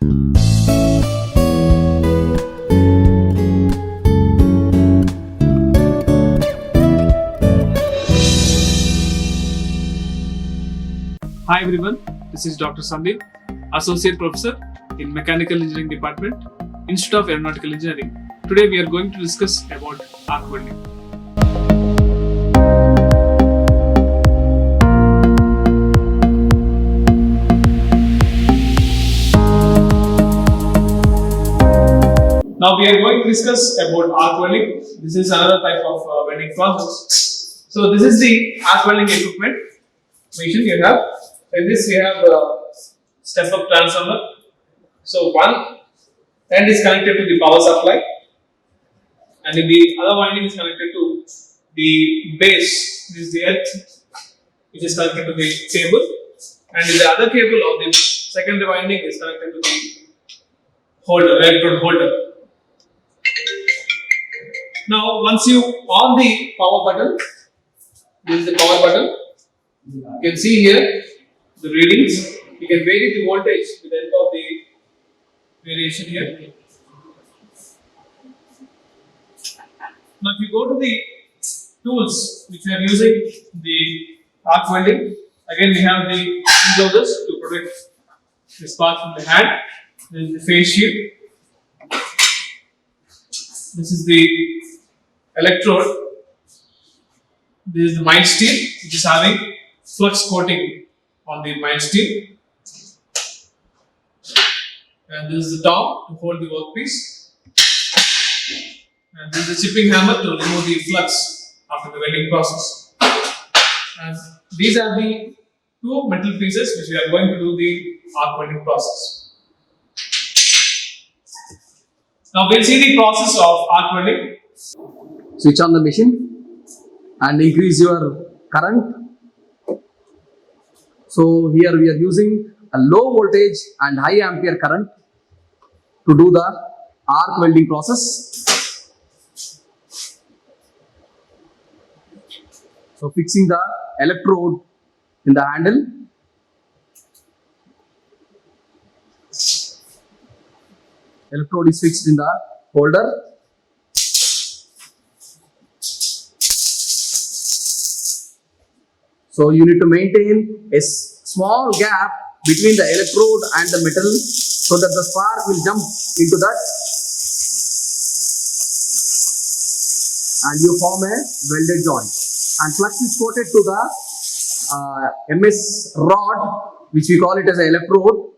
Hi everyone, this is Dr.Ch Sandeep, Associate Professor in Mechanical Engineering Department, Institute of Aeronautical Engineering. Today we are going to discuss about arc welding. Now we are going to discuss about arc welding. This is another type of welding process. So this is the arc welding equipment machine you have. In this we have a step-up transformer. So one end is connected to the power supply, and in the other winding is connected to the base. This is the earth, which is connected to the cable, and in the other cable of the secondary winding is connected to the holder, electrode holder. Now, once you on the power button, this is the power button. You can see here the readings. You can vary the voltage with the help of the variation here. Now, if you go to the tools which we are using the arc welding, again we have the enclosures to protect the spark from the hand. This is the phase shield. This is the electrode. This is the mild steel, which is having flux coating on the mild steel. And this is the top to hold the workpiece. And this is the chipping hammer to remove the flux after the welding process. And these are the two metal pieces which we are going to do the arc welding process. Now we'll see the process of arc welding. Switch on the machine and increase your current. So here we are using a low voltage and high ampere current to do the arc welding process. So fixing the electrode in the handle. Electrode is fixed in the holder. So you need to maintain a small gap between the electrode and the metal so that the spark will jump into that and you form a welded joint. And flux is coated to the MS rod, which we call it as an electrode.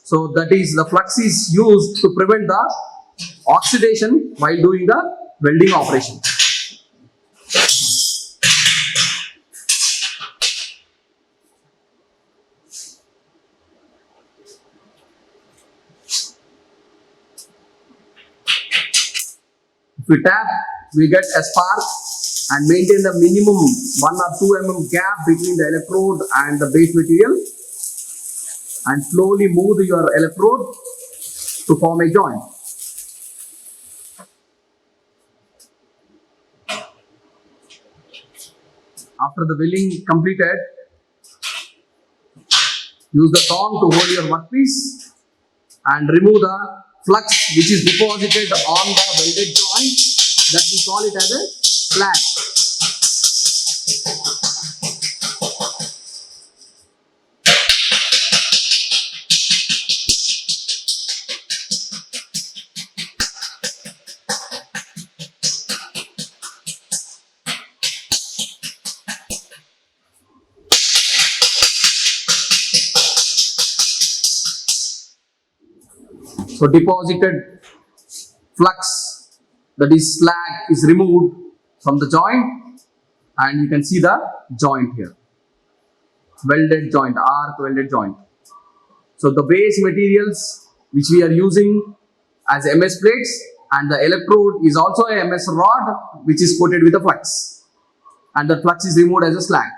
So that is, the flux is used to prevent the oxidation while doing the welding operation. If we tap, we get a spark and maintain the minimum 1 or 2 mm gap between the electrode and the base material, and slowly move your electrode to form a joint. After the welding completed, use the tong to hold your workpiece and remove the flux which is deposited on the welded joint, that we call it as a slag. So deposited flux, that is slag, is removed from the joint, and you can see the joint here. Welded joint, arc welded joint. So the base materials which we are using as MS plates, and the electrode is also a MS rod which is coated with a flux, and the flux is removed as a slag.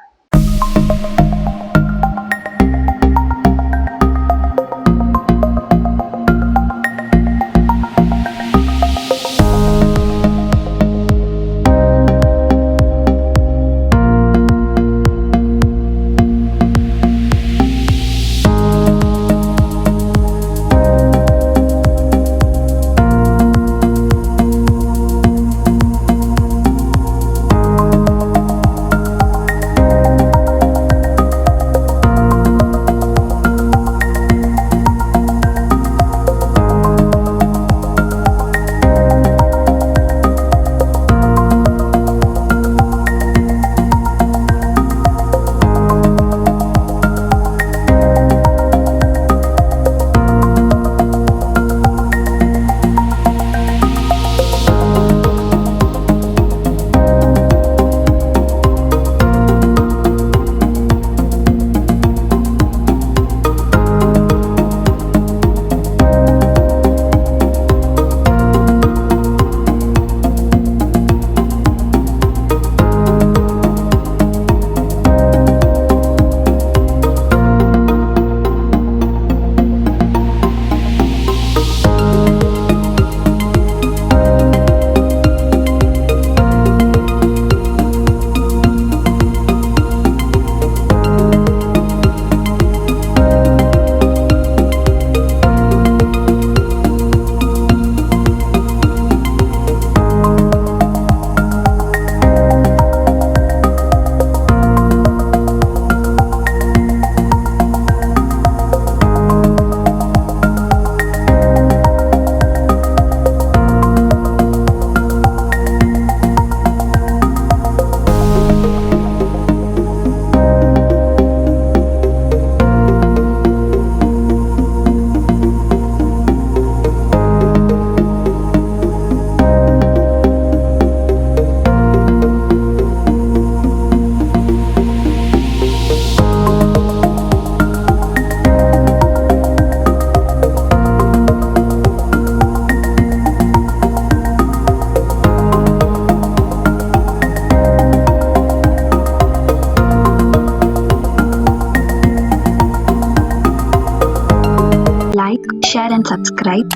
like, share and subscribe.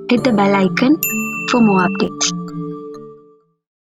Hit the bell icon for more updates.